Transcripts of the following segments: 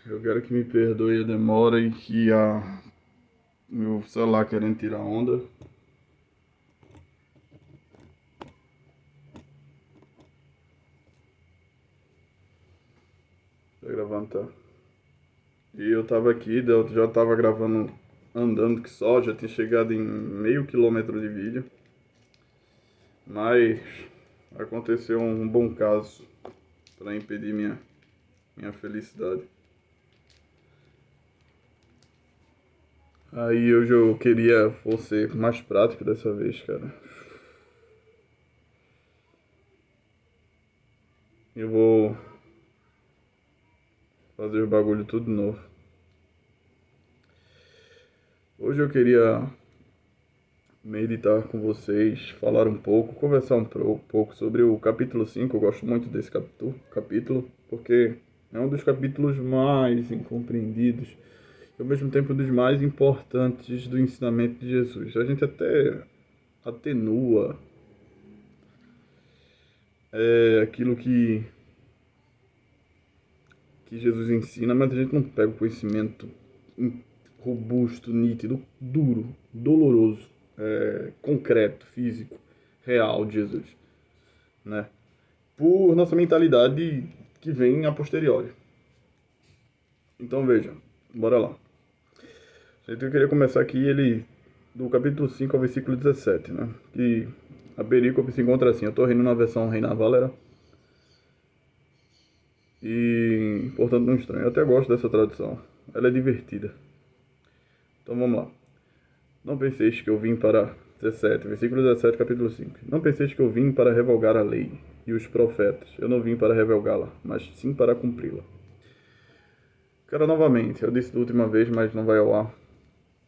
Eu quero que me perdoe a demora e que meu celular querendo tirar onda. Tá gravando, tá? E eu tava aqui, eu já tava gravando andando que só, já tinha chegado em meio quilômetro de vídeo. Mas aconteceu um bom caso para impedir minha felicidade. Aí hoje eu queria ser mais prático dessa vez, cara. Eu vou fazer o bagulho tudo de novo. Hoje eu queria meditar com vocês, falar um pouco, conversar pouco sobre o capítulo 5. Eu gosto muito desse capítulo, porque é um dos capítulos mais incompreendidos e ao mesmo tempo dos mais importantes do ensinamento de Jesus. A gente até atenua aquilo que Jesus ensina, mas a gente não pega o conhecimento robusto, nítido, duro, doloroso, concreto, físico, real de Jesus, né? Por nossa mentalidade que vem a posteriori. Então veja, bora lá. Eu queria começar aqui do capítulo 5 ao versículo 17, né? Que a perícope se encontra assim. Eu estou rindo na versão Reina Valera e, portanto, não estranho. Eu até gosto dessa tradução. Ela é divertida. Então vamos lá. Não penseis que eu vim para 17, versículo 17, capítulo 5. Não penseis que eu vim para revogar a lei e os profetas. Eu não vim para revogá-la, mas sim para cumpri-la. Cara, novamente, eu disse da última vez, mas não vai ao ar.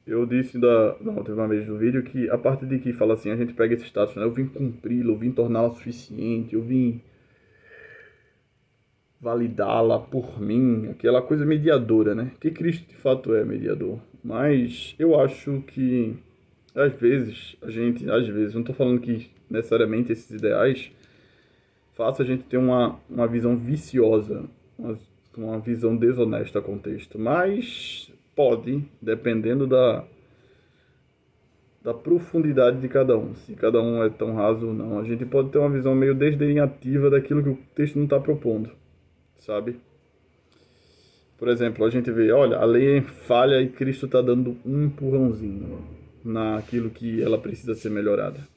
Eu disse da última vez do vídeo que a parte de que fala assim, a gente pega esse status, né? Eu vim cumpri-la, eu vim torná-la suficiente, eu vim validá-la por mim, aquela coisa mediadora, né? Que Cristo de fato é mediador. Mas eu acho que às vezes, não estou falando que necessariamente esses ideais façam a gente ter uma visão viciosa, uma visão desonesta com o texto, mas pode, dependendo da profundidade de cada um, se cada um é tão raso ou não. A gente pode ter uma visão meio desdenhativa daquilo que o texto não está propondo, sabe? Por exemplo, a gente vê, olha, a lei é falha e Cristo está dando um empurrãozinho naquilo que ela precisa ser melhorada.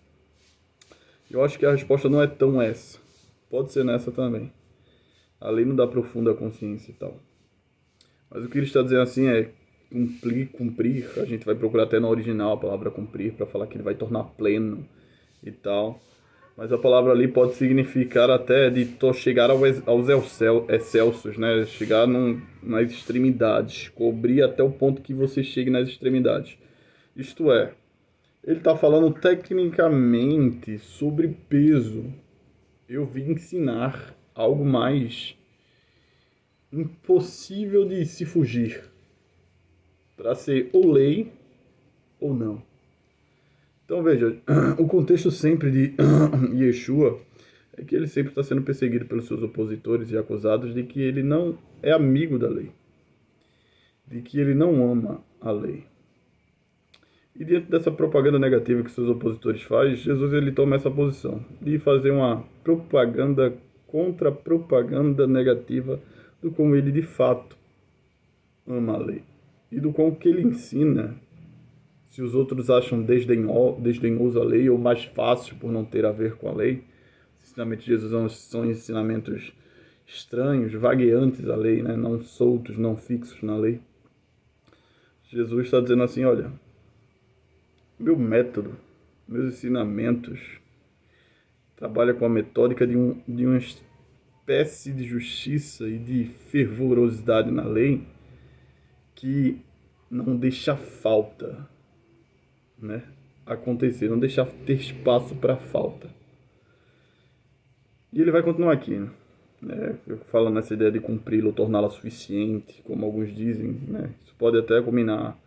Eu acho que a resposta não é tão essa. Pode ser nessa também. A lei não dá profunda consciência e tal. Mas o que ele está dizendo assim é cumprir. A gente vai procurar até no original a palavra cumprir para falar que ele vai tornar pleno e tal. Mas a palavra ali pode significar até de chegar aos excelsos, né? Chegar nas extremidades, cobrir até o ponto que você chegue nas extremidades. Isto é, ele está falando tecnicamente sobre peso. Eu vim ensinar algo mais impossível de se fugir, para ser ou lei ou não. Então veja, o contexto sempre de Yeshua é que ele sempre está sendo perseguido pelos seus opositores e acusados de que ele não é amigo da lei, de que ele não ama a lei. E diante dessa propaganda negativa que seus opositores fazem, Jesus ele toma essa posição de fazer uma propaganda contra a propaganda negativa do como ele de fato ama a lei e do como que ele ensina. Se os outros acham desdenhoso a lei ou mais fácil por não ter a ver com a lei, os ensinamentos de Jesus são ensinamentos estranhos, vagueantes à lei, né? Não soltos, não fixos na lei. Jesus está dizendo assim, olha, meu método, meus ensinamentos, trabalha com a metódica de uma espécie de justiça e de fervorosidade na lei que não deixa falta, né, acontecer, não deixar ter espaço para falta. E ele vai continuar aqui, né? Falando nessa ideia de cumpri-la ou torná-la suficiente, como alguns dizem, né? Isso pode até combinar,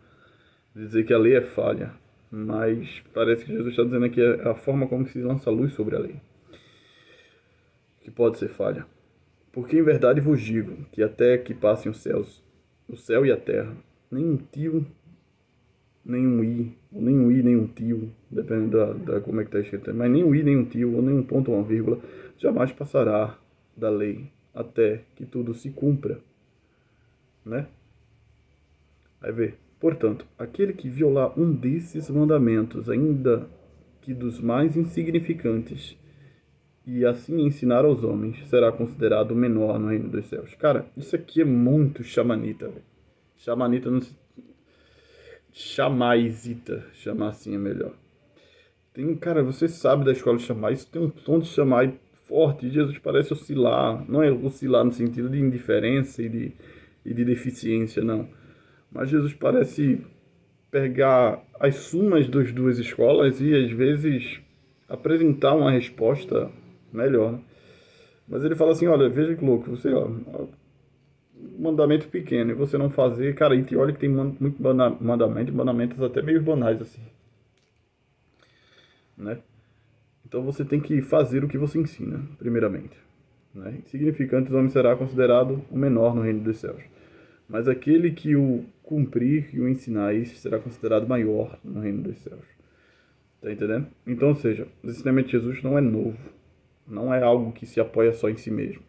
dizer que a lei é falha, mas parece que Jesus está dizendo aqui a forma como se lança luz sobre a lei, que pode ser falha. Porque em verdade vos digo que até que passem os céus o céu e a terra, nenhum tio, nenhum i, ou nenhum i, nenhum tio, dependendo da como é que está escrito, mas nenhum i, nenhum tio, ou nenhum ponto ou uma vírgula, jamais passará da lei até que tudo se cumpra, né? Aí vê, portanto, aquele que violar um desses mandamentos, ainda que dos mais insignificantes, e assim ensinar aos homens, será considerado menor no reino dos céus. Cara, isso aqui é muito xamanita, velho. Xamanita não se... Chamaisita, chamar assim é melhor. Tem, cara, você sabe da escola de chamar, isso tem um tom de chamar forte. Jesus parece oscilar, não é oscilar no sentido de indiferença e de deficiência, não. Mas Jesus parece pegar as sumas das duas escolas e às vezes apresentar uma resposta melhor, né? Mas ele fala assim, olha, veja que louco, você, ó, um mandamento pequeno e você não fazer, cara, e olha que tem muito mandamento, mandamentos até meio banais assim, né? Então você tem que fazer o que você ensina, primeiramente, né? Insignificante, o homem será considerado o menor no reino dos céus. Mas aquele que o cumprir e o ensinar, esse será considerado maior no reino dos céus. Tá entendendo? Então, ou seja, o ensinamento de Jesus não é novo. Não é algo que se apoia só em si mesmo.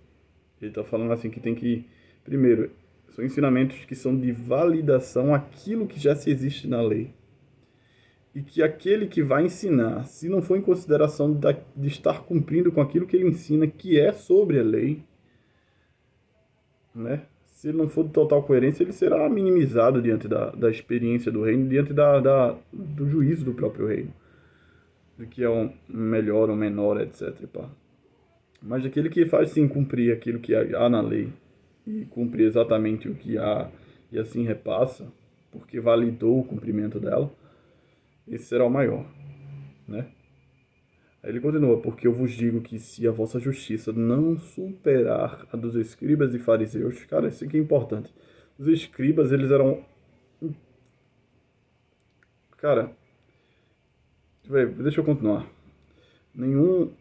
Ele está falando assim que tem que, primeiro, são ensinamentos que são de validação àquilo que já se existe na lei. E que aquele que vai ensinar, se não for em consideração de estar cumprindo com aquilo que ele ensina, que é sobre a lei, né? Se ele não for de total coerência, ele será minimizado diante da experiência do reino, diante do juízo do próprio reino. Do que é um melhor ou menor, etc. Mas aquele que faz sim cumprir aquilo que há na lei, e cumprir exatamente o que há, e assim repassa, porque validou o cumprimento dela, esse será o maior, né? Aí ele continua, porque eu vos digo que se a vossa justiça não superar a dos escribas e fariseus, cara, isso aqui é importante. Os escribas, eles eram, cara, deixa eu continuar. Nenhum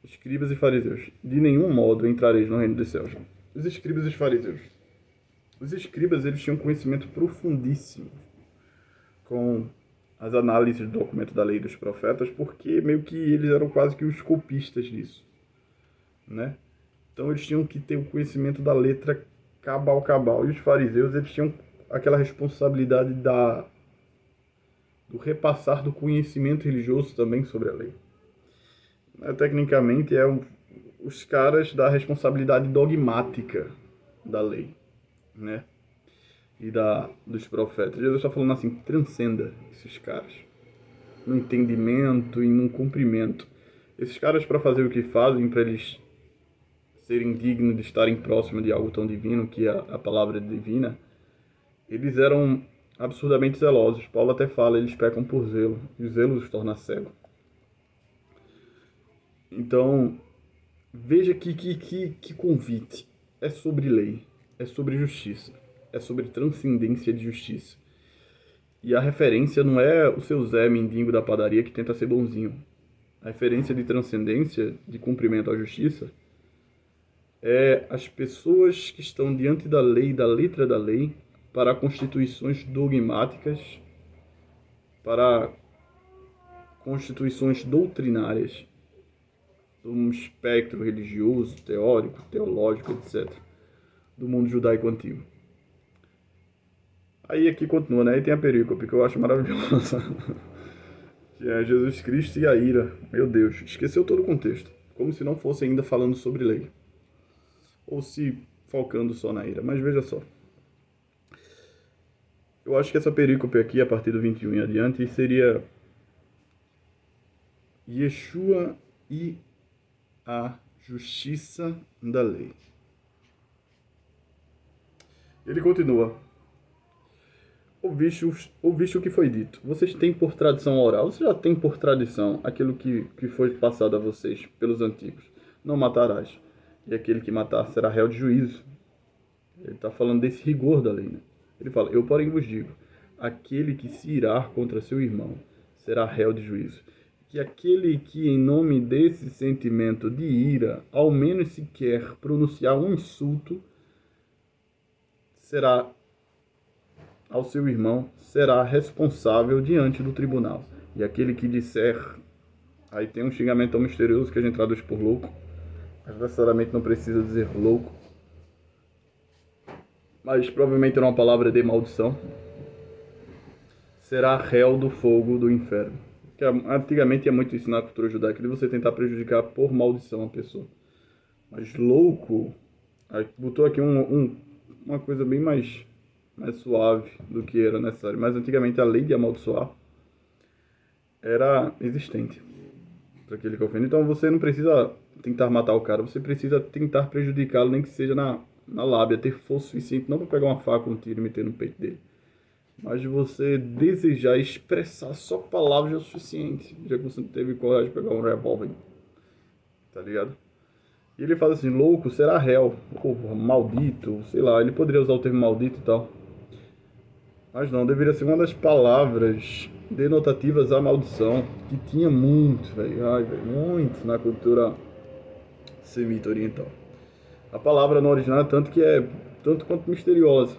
escribas e fariseus, de nenhum modo entrareis no reino dos céus. Os escribas e os fariseus. Os escribas, eles tinham conhecimento profundíssimo com as análises do documento da lei dos profetas, porque meio que eles eram quase que os copistas disso, né? Então eles tinham que ter o conhecimento da letra cabal. E os fariseus, eles tinham aquela responsabilidade do repassar do conhecimento religioso também sobre a lei. Tecnicamente, os caras da responsabilidade dogmática da lei, né? E dos profetas. Jesus está falando assim, transcenda esses caras no entendimento e no cumprimento. Esses caras, para fazer o que fazem, para eles serem dignos de estarem próximos de algo tão divino que é a palavra divina, eles eram absurdamente zelosos. Paulo até fala, eles pecam por zelo, e o zelo os torna cego. Então, veja que convite. É sobre lei, é sobre justiça, é sobre transcendência de justiça. E a referência não é o seu Zé mendigo da padaria que tenta ser bonzinho. A referência de transcendência, de cumprimento à justiça, é as pessoas que estão diante da lei, da letra da lei, para constituições dogmáticas, para constituições doutrinárias, um espectro religioso, teórico, teológico, etc., do mundo judaico antigo. Aí aqui continua, né? Aí tem a perícope, que eu acho maravilhosa. Que é Jesus Cristo e a ira. Meu Deus, esqueceu todo o contexto. Como se não fosse ainda falando sobre lei. Ou se focando só na ira. Mas veja só. Eu acho que essa perícope aqui, a partir do 21 em adiante, seria Yeshua e a justiça da lei. Ele continua. Ouviste o que foi dito. Vocês têm por tradição oral, você já tem por tradição aquilo que foi passado a vocês pelos antigos. Não matarás. E aquele que matar será réu de juízo. Ele está falando desse rigor da lei, né? Ele fala, eu porém vos digo, aquele que se irar contra seu irmão será réu de juízo. Que aquele que em nome desse sentimento de ira, ao menos sequer pronunciar um insulto, será ao seu irmão será responsável diante do tribunal. E aquele que disser, aí tem um xingamento tão misterioso que a gente traduz por louco, mas necessariamente não precisa dizer louco, mas provavelmente era uma palavra de maldição, será réu do fogo do inferno. Que antigamente é muito isso na cultura judaica, de você tentar prejudicar por maldição a pessoa. Mas louco, aí botou aqui uma coisa bem mais suave do que era necessário. Mas antigamente a lei de amaldiçoar era existente para aquele que ofende. Então você não precisa tentar matar o cara, você precisa tentar prejudicá-lo, nem que seja na lábia, ter força suficiente, não para pegar uma faca, um tiro e meter no peito dele. Mas você desejar expressar só palavras é o suficiente, já que você não teve coragem de pegar um revólver, tá ligado? E ele fala assim, louco, será réu, ou maldito, sei lá, ele poderia usar o termo maldito e tal. Mas não, deveria ser uma das palavras denotativas à maldição, que tinha muito, velho, muito na cultura semita oriental. A palavra no original é tanto quanto misteriosa.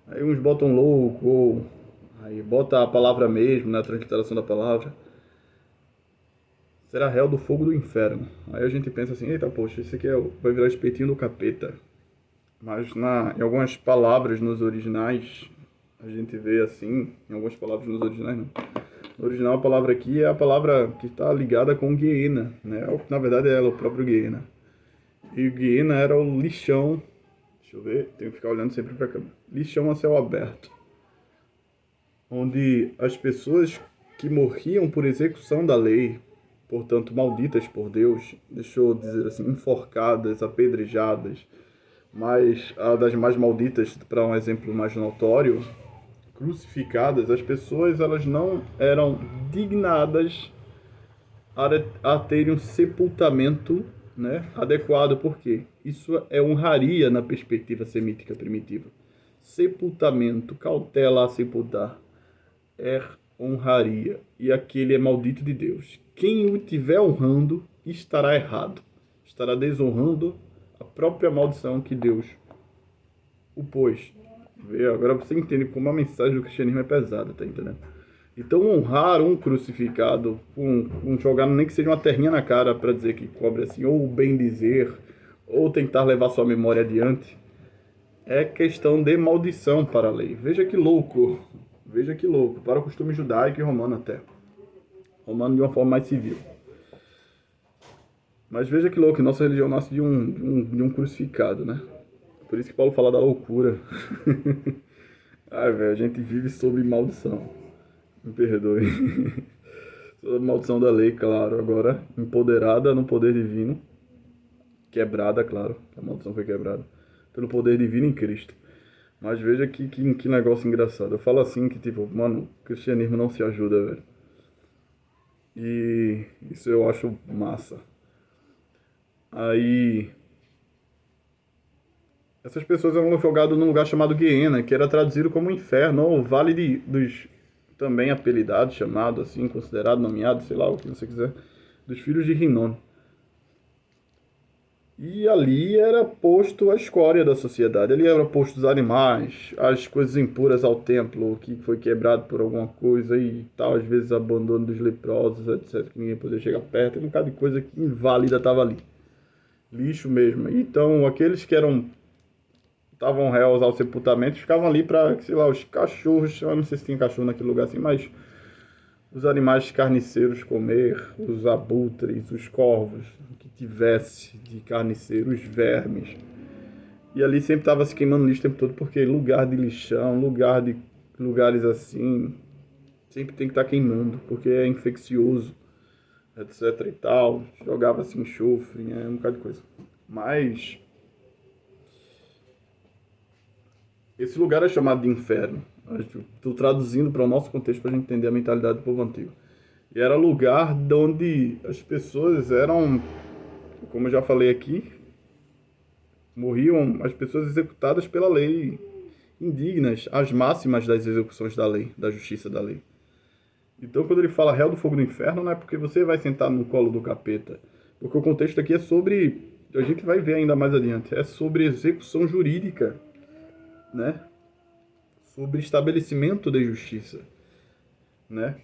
Aí uns botam louco, ou aí bota a palavra mesmo, na transliteração da palavra. Será réu do fogo do inferno. Aí a gente pensa assim, eita, poxa, esse aqui vai virar espetinho do capeta. Mas em algumas palavras nos originais, a gente vê assim, em algumas palavras nos originais não. No original a palavra aqui é a palavra que está ligada com Guiena, né? Na verdade é o próprio Guiena. E o Guiena era o lixão, deixa eu ver, tenho que ficar olhando sempre para a câmera. Lixão a céu aberto. Onde as pessoas que morriam por execução da lei, portanto malditas por Deus, deixa eu dizer assim, enforcadas, apedrejadas, mas a das mais malditas, para um exemplo mais notório, crucificadas, as pessoas elas não eram dignadas a terem um sepultamento, né, adequado, porque isso é honraria na perspectiva semítica primitiva. Sepultamento, cautela a sepultar, é honraria, e aquele é maldito de Deus. Quem o estiver honrando estará errado, estará desonrando a própria maldição que Deus o pôs. Agora você entende como a mensagem do cristianismo é pesada, tá entendendo? Então honrar um crucificado, jogar nem que seja uma terrinha na cara para dizer que cobre assim, ou bem dizer, ou tentar levar sua memória adiante, é questão de maldição para a lei. Veja que louco, para o costume judaico e romano até. Romano de uma forma mais civil. Mas veja que louco, nossa religião nasce de um crucificado, né? Por isso que Paulo fala da loucura. Ai, velho, a gente vive sob maldição. Me perdoe. Sob a maldição da lei, claro. Agora, empoderada no poder divino. Quebrada, claro. A maldição foi quebrada. Pelo poder divino em Cristo. Mas veja que negócio engraçado. Eu falo assim que, tipo, mano, o cristianismo não se ajuda, velho. E isso eu acho massa. Aí essas pessoas eram jogadas num lugar chamado Guiena, que era traduzido como inferno, ou Vale dos, também apelidado, chamado assim, considerado, nomeado, sei lá, o que você quiser, dos filhos de Rinon. E ali era posto a escória da sociedade, ali era posto os animais, as coisas impuras ao templo, que foi quebrado por alguma coisa e tal, às vezes abandono dos leprosos, etc, que ninguém podia chegar perto, um bocado de coisa que inválida estava ali. Lixo mesmo. Então, aqueles que estavam réus ao sepultamento ficavam ali para, sei lá, os cachorros, eu não sei se tem cachorro naquele lugar assim, mas os animais carniceiros comer, os abutres, os corvos, o que tivesse de carniceiro, os vermes. E ali sempre estava se queimando lixo o tempo todo, porque lugar de lixão, lugares assim, sempre tem que estar queimando, porque é infeccioso, etc e tal. Jogava assim enxofre, um bocado de coisa. Mas esse lugar é chamado de inferno. Estou traduzindo para o nosso contexto para a gente entender a mentalidade do povo antigo. E era lugar onde as pessoas eram, como eu já falei aqui, morriam as pessoas executadas pela lei, indignas, as máximas das execuções da lei, da justiça da lei. Então, quando ele fala réu do fogo do inferno, não é porque você vai sentar no colo do capeta. Porque o contexto aqui é sobre, a gente vai ver ainda mais adiante, é sobre execução jurídica, né? sobre estabelecimento de justiça, né?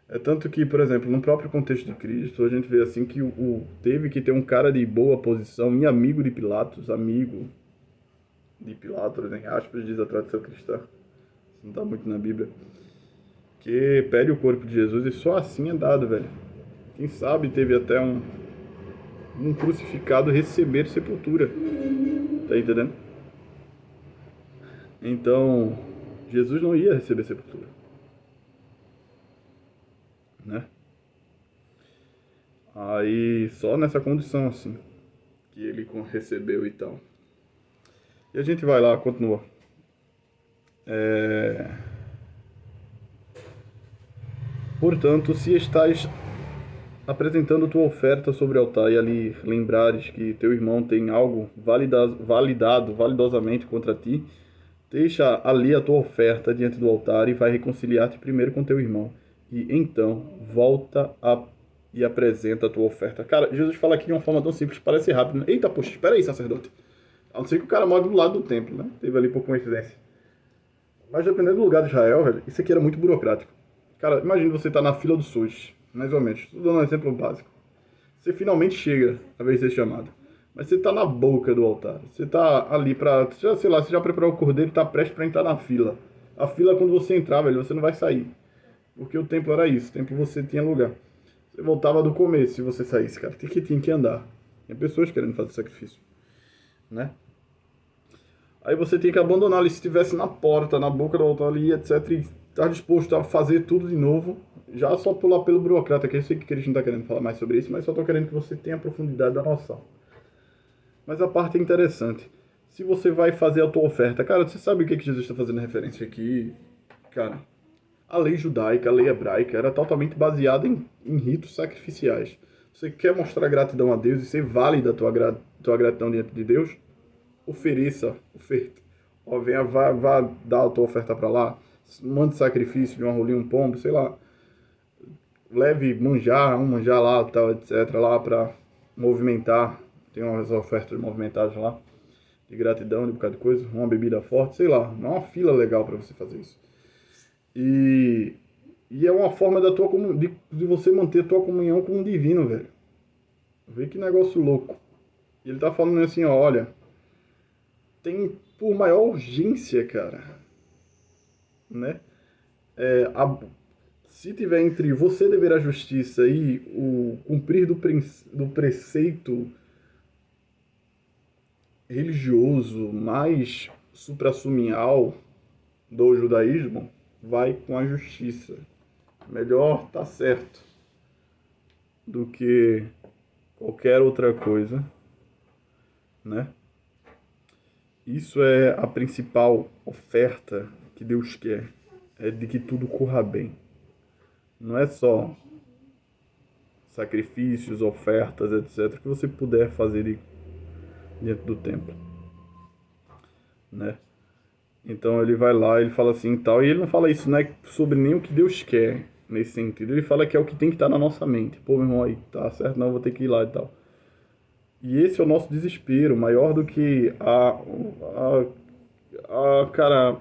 É tanto que, por exemplo, no próprio contexto de Cristo, a gente vê assim que teve que ter um cara de boa posição e amigo de Pilatos, em aspas, diz a tradição cristã, isso não está muito na Bíblia, que pede o corpo de Jesus e só assim é dado, velho. Quem sabe teve até um crucificado receber sepultura, tá entendendo? Então, Jesus não ia receber sepultura, né? Aí, só nessa condição, assim, que ele recebeu e tal. E a gente vai lá, continua. Portanto, se estás apresentando tua oferta sobre o altar e ali lembrares que teu irmão tem algo validosamente contra ti, deixa ali a tua oferta diante do altar e vai reconciliar-te primeiro com teu irmão. E então volta e apresenta a tua oferta. Cara, Jesus fala aqui de uma forma tão simples, parece rápido. Né? Eita, poxa, espera aí, sacerdote. A não ser que o cara mora do lado do templo, né? Teve ali por coincidência. Mas dependendo do lugar de Israel, velho, isso aqui era muito burocrático. Cara, imagina você tá na fila do SUS, mais ou menos. Estou dando um exemplo básico. Você finalmente chega a vez de ser chamado. Mas você tá na boca do altar. Você tá ali pra, sei lá, você já preparou o cordeiro e tá prestes pra entrar na fila. A fila, quando você entrar, velho, você não vai sair. Porque o templo era isso. O templo você tinha lugar. Você voltava do começo se você saísse, cara. Tinha que andar. Tinha pessoas querendo fazer sacrifício, né? Aí você tem que abandonar ali, se estivesse na porta, na boca do altar ali, etc. E estar disposto a fazer tudo de novo, já só pular pelo burocrata, que eu sei que a gente não está querendo falar mais sobre isso, mas só estou querendo que você tenha a profundidade da noção. Mas a parte é interessante. Se você vai fazer a tua oferta, cara, você sabe o que Jesus está fazendo referência aqui? Cara, a lei judaica, a lei hebraica, era totalmente baseada em ritos sacrificiais. Você quer mostrar gratidão a Deus e ser válida a tua gratidão diante de Deus? Ofereça, oferta. Ó, venha, vá dar a tua oferta para lá. Mande sacrifício de uma rolinha, um pombo, sei lá. Leve um manjar lá, tal, etc. lá para movimentar. Tem umas ofertas movimentadas lá. De gratidão, de um bocado de coisa. Uma bebida forte, sei lá. Não é uma fila legal para você fazer isso. E é uma forma de você manter a tua comunhão com o divino, velho. Vê que negócio louco. E ele tá falando assim, ó, olha... tem por maior urgência, cara, né? Se tiver entre você dever a justiça e o cumprir do preceito religioso mais suprassumial do judaísmo, vai com a justiça. Melhor tá certo do que qualquer outra coisa, né? Isso é a principal oferta que Deus quer, é de que tudo corra bem. Não é só sacrifícios, ofertas, etc., que você puder fazer dentro do templo, né? Então ele vai lá, ele fala assim e tal, e ele não fala isso, não é sobre nem o que Deus quer, nesse sentido. Ele fala que é o que tem que estar na nossa mente. Pô, meu irmão, aí, tá certo, não, eu vou ter que ir lá e tal. E esse é o nosso desespero, maior do que cara,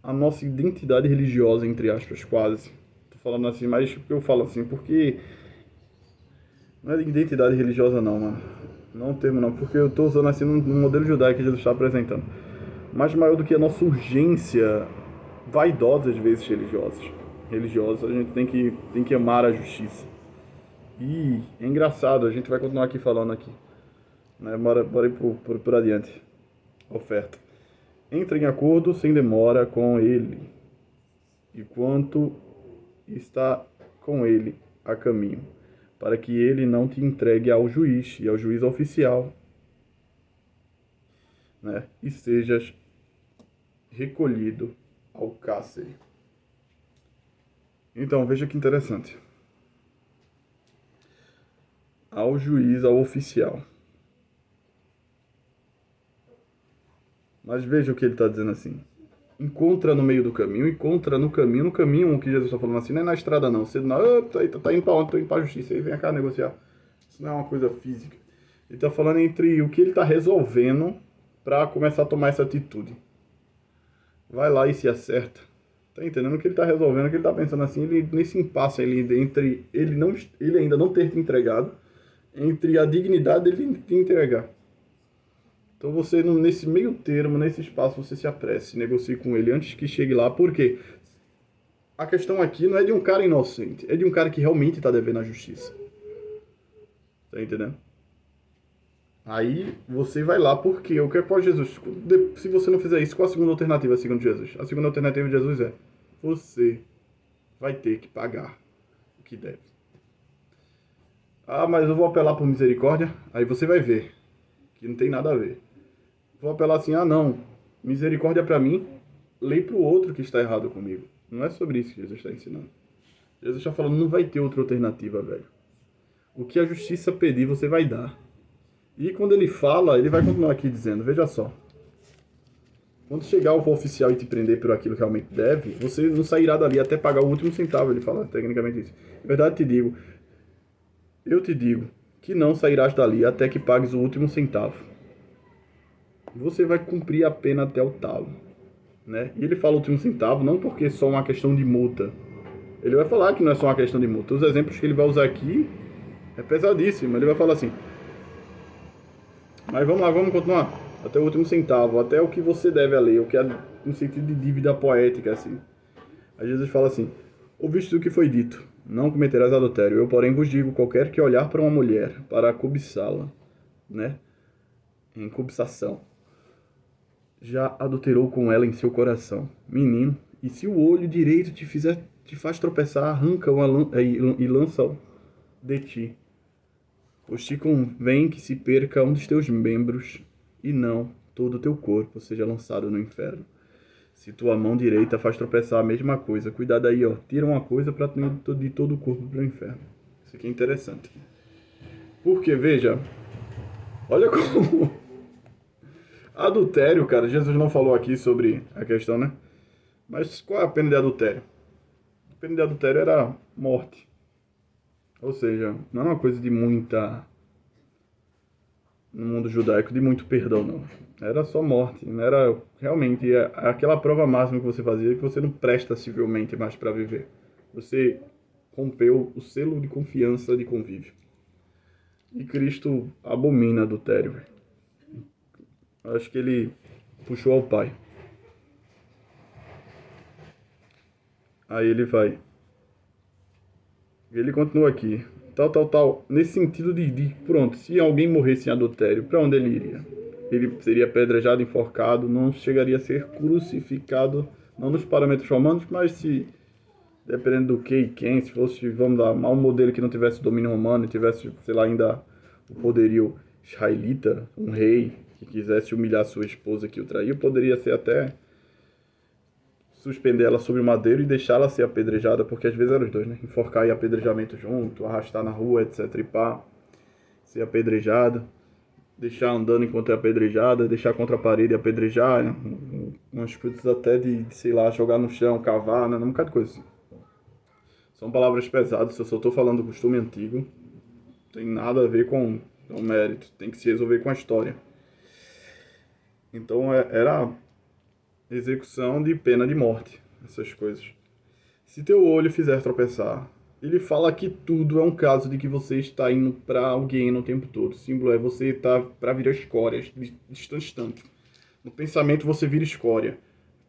a nossa identidade religiosa, entre aspas, quase. Tô falando assim, mas porque eu falo assim, porque não é de identidade religiosa não, mano. Não é um termo não, porque eu tô usando assim no modelo judaico que Jesus está apresentando. Mas maior do que a nossa urgência vaidosa, às vezes, religiosa, a gente tem que amar a justiça. E é engraçado, a gente vai continuar aqui falando aqui. Né? Bora ir por adiante. Oferta. Entra em acordo sem demora com ele, enquanto está com ele a caminho, para que ele não te entregue ao juiz e ao juiz oficial, né? E sejas recolhido ao cárcere. Então, veja que interessante. Ao juiz, ao oficial. Mas veja o que ele está dizendo assim. Encontra no meio do caminho, encontra no caminho. No caminho, o que Jesus está falando assim, não é na estrada não. Você não, tá indo para onde? Estou indo para a justiça. Aí vem cá negociar. Isso não é uma coisa física. Ele está falando entre o que ele está resolvendo para começar a tomar essa atitude. vai lá e se acerta. Tá entendendo o que ele tá resolvendo, o que ele tá pensando assim, ele nesse impasse ali entre ele ainda não ter te entregado, entre a dignidade dele te entregar. Então você, nesse meio termo, nesse espaço, você se apresse, negocie com ele antes que chegue lá. Por quê? A questão aqui não é de um cara inocente, é de um cara que realmente está devendo a justiça. Tá entendendo? Aí você vai lá, porque o que pode Jesus? Se você não fizer isso, qual a segunda alternativa segundo Jesus? A segunda alternativa de Jesus é: você vai ter que pagar o que deve. Ah, mas eu vou apelar por misericórdia. Aí você vai ver que não tem nada a ver. Vou apelar assim: ah, não, misericórdia para mim, lei para o outro que está errado comigo. Não é sobre isso que Jesus está ensinando. Jesus está falando: não vai ter outra alternativa, velho. O que a justiça pedir, você vai dar. E quando ele fala, ele vai continuar aqui dizendo: veja só, quando chegar o oficial e te prender por aquilo que realmente deve, você não sairá dali até pagar o último centavo. Ele fala tecnicamente isso. Em verdade eu te digo, que não sairás dali até que pagues o último centavo. Você vai cumprir a pena até o talo. Né? E ele fala o último centavo não porque é só uma questão de multa. Ele vai falar que não é só uma questão de multa. Os exemplos que ele vai usar aqui é pesadíssimo. Ele vai falar assim: mas vamos lá, vamos continuar. Até o último centavo, até o que você deve a lei, o que é no sentido de dívida poética, assim. Aí Jesus fala assim: ouviste o que foi dito, não cometerás adultério. Eu, porém, vos digo, qualquer que olhar para uma mulher, para cobiçá-la, né, em cobiçação, já adulterou com ela em seu coração. Menino, e se o olho direito te faz tropeçar, arranca-o e lança-o de ti. Pois te convém que se perca um dos teus membros, e não todo o teu corpo seja lançado no inferno. Se tua mão direita faz tropeçar, a mesma coisa. Cuidado aí, ó. Tira uma coisa para de todo o corpo para o inferno. Isso aqui é interessante. Porque, veja, olha como adultério, cara, Jesus não falou aqui sobre a questão, né? Mas qual é a pena de adultério? A pena de adultério era morte. Ou seja, não é uma coisa de muita, no mundo judaico, de muito perdão, não. Era só morte. Não era realmente aquela prova máxima que você fazia, que você não presta civilmente mais para viver. Você rompeu o selo de confiança de convívio. E Cristo abomina adultério, velho. Acho que ele puxou ao Pai. Aí ele vai. Ele continua aqui. Tal. Nesse sentido pronto, se alguém morresse em adultério, para onde ele iria? Ele seria apedrejado, enforcado, não chegaria a ser crucificado, não nos parâmetros romanos, mas se, dependendo do que e quem, se fosse, vamos lá, um modelo que não tivesse domínio romano e tivesse, sei lá, ainda o poderio israelita, um rei que quisesse humilhar sua esposa que o traiu, poderia ser até suspender ela sobre o madeiro e deixá-la ser apedrejada, porque às vezes eram os dois, né? Enforcar e apedrejamento junto, arrastar na rua, etc. e pá, ser apedrejada, deixar andando enquanto é apedrejada, deixar contra a parede e apedrejar, né? Umas coisas até de, sei lá, jogar no chão, cavar, né? Um bocado de coisa assim. São palavras pesadas, eu só estou falando do costume antigo, não tem nada a ver com o mérito, tem que se resolver com a história. Então era execução de pena de morte, essas coisas. Se teu olho fizer tropeçar, ele fala que tudo é um caso de que você está indo para alguém no tempo todo. O símbolo é você tá para virar escória, de instante. No pensamento você vira escória,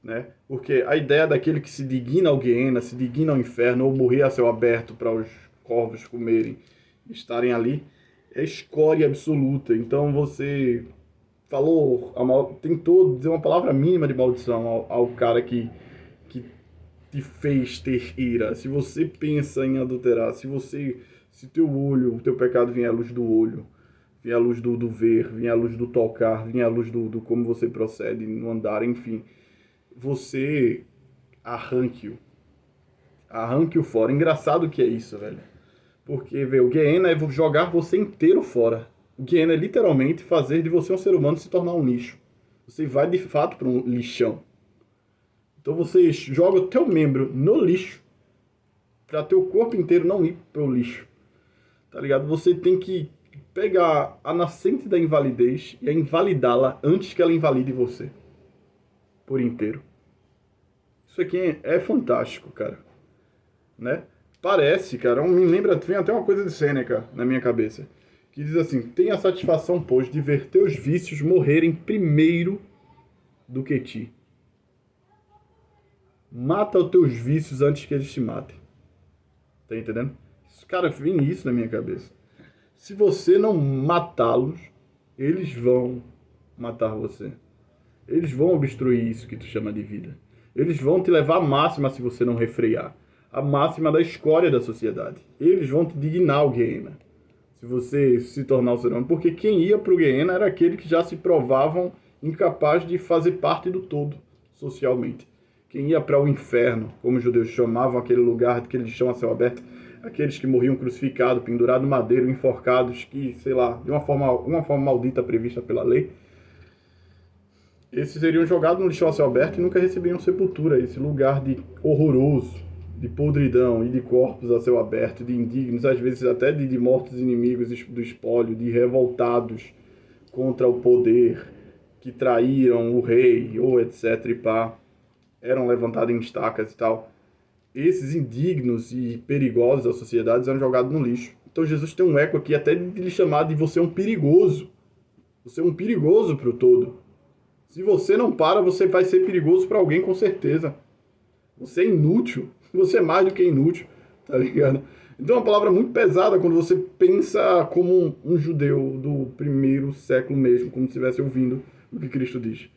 né? Porque a ideia daquele que se digna ao Guiena, se digna ao inferno, ou morrer a céu aberto para os corvos comerem, estarem ali, é escória absoluta. Então você tentou dizer uma palavra mínima de maldição ao cara que te fez ter ira. Se você pensa em adulterar, se teu olho, o teu pecado vier à luz do olho, vier à luz do ver, vier à luz do tocar, vier à luz do como você procede no andar, enfim, você arranque-o. Arranque-o fora. Engraçado que é isso, velho. Porque, o Gehenna é jogar você inteiro fora. O Gehenna é literalmente fazer de você um ser humano se tornar um lixo. Você vai de fato para um lixão. Então você joga o teu membro no lixo para teu corpo inteiro não ir para o lixo. Tá ligado? Você tem que pegar a nascente da invalidez e invalidá-la antes que ela invalide você. Por inteiro. Isso aqui é fantástico, cara. Né? Parece, cara, me lembra, vem até uma coisa de Sêneca na minha cabeça, que diz assim: tenha satisfação, pois, de ver teus vícios morrerem primeiro do que ti. Mata os teus vícios antes que eles te matem. Tá entendendo? Cara, vem isso na minha cabeça. Se você não matá-los, eles vão matar você. Eles vão obstruir isso que tu chama de vida. Eles vão te levar à máxima se você não refrear. A máxima da escória da sociedade. Eles vão te dignar ao Gehenna. Se você se tornar o ser humano. Porque quem ia para o Gehenna era aquele que já se provavam incapaz de fazer parte do todo, socialmente. Quem ia para o inferno, como os judeus chamavam aquele lugar que eles chamam a céu aberto, aqueles que morriam crucificados, pendurados no madeiro, enforcados, que, sei lá, de uma forma maldita prevista pela lei, esses seriam jogados no lixão a céu aberto e nunca receberiam sepultura. Esse lugar de horroroso, de podridão e de corpos a céu aberto, de indignos, às vezes até de mortos inimigos do espólio, de revoltados contra o poder, que traíram o rei, ou etc. e pá, eram levantados em estacas e tal. Esses indignos e perigosos da sociedade eram jogados no lixo. Então Jesus tem um eco aqui até de lhe chamar de você é um perigoso. Você é um perigoso para o todo. Se você não para, você vai ser perigoso para alguém com certeza. Você é inútil. Você é mais do que inútil, tá ligado? Então é uma palavra muito pesada quando você pensa como um judeu do primeiro século mesmo, como se estivesse ouvindo o que Cristo diz.